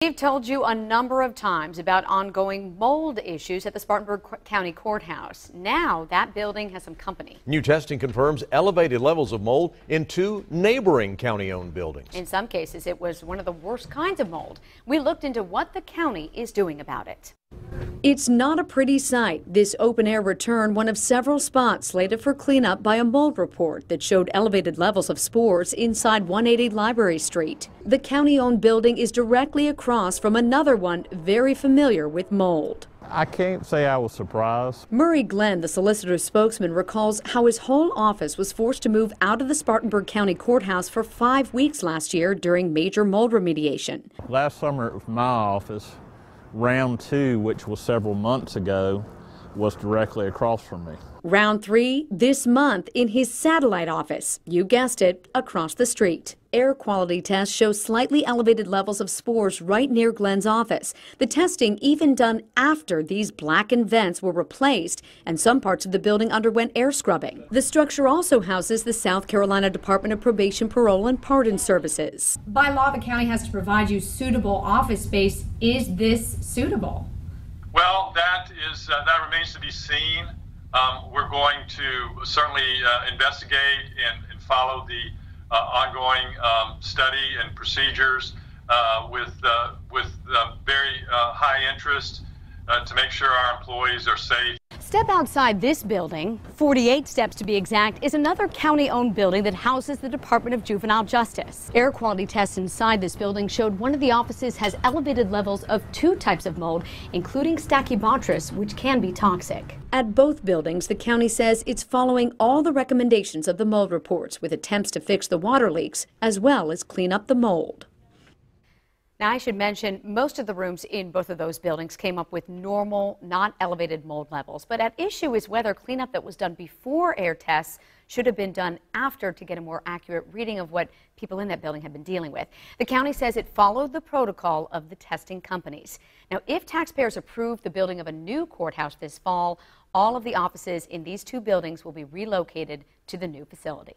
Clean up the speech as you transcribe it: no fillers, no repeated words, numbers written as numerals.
We've told you a number of times about ongoing mold issues at the Spartanburg County Courthouse. Now that building has some company. New testing confirms elevated levels of mold in two neighboring county-owned buildings. In some cases, it was one of the worst kinds of mold. We looked into what the county is doing about it. It's not a pretty sight. This open-air return, one of several spots slated for cleanup by a mold report that showed elevated levels of spores inside 180 Library Street. The county-owned building is directly across from another one very familiar with mold. I can't say I was surprised. Murray Glenn, the solicitor's spokesman, recalls how his whole office was forced to move out of the Spartanburg County Courthouse for 5 weeks last year during major mold remediation. Last summer it was my office. Round 2, which was several months ago, was directly across from me. Round 3 this month in his satellite office. You guessed it, across the street. Air quality tests show slightly elevated levels of spores right near Glenn's office. The testing even done after these blackened vents were replaced and some parts of the building underwent air scrubbing. The structure also houses the South Carolina Department of Probation, Parole, and Pardon Services. By law, the county has to provide you suitable office space. Is this suitable? Well, that remains to be seen. We're going to certainly investigate and follow the ongoing study and procedures with very high interest to make sure our employees are safe. Step outside this building, 48 steps to be exact, is another county-owned building that houses the Department of Juvenile Justice. Air quality tests inside this building showed one of the offices has elevated levels of 2 types of mold, including Stachybotrys, which can be toxic. At both buildings, the county says it's following all the recommendations of the mold reports with attempts to fix the water leaks as well as clean up the mold. Now, I should mention, most of the rooms in both of those buildings came up with normal, not elevated mold levels. But at issue is whether cleanup that was done before air tests should have been done after to get a more accurate reading of what people in that building have been dealing with. The county says it followed the protocol of the testing companies. Now, if taxpayers approve the building of a new courthouse this fall, all of the offices in these 2 buildings will be relocated to the new facility.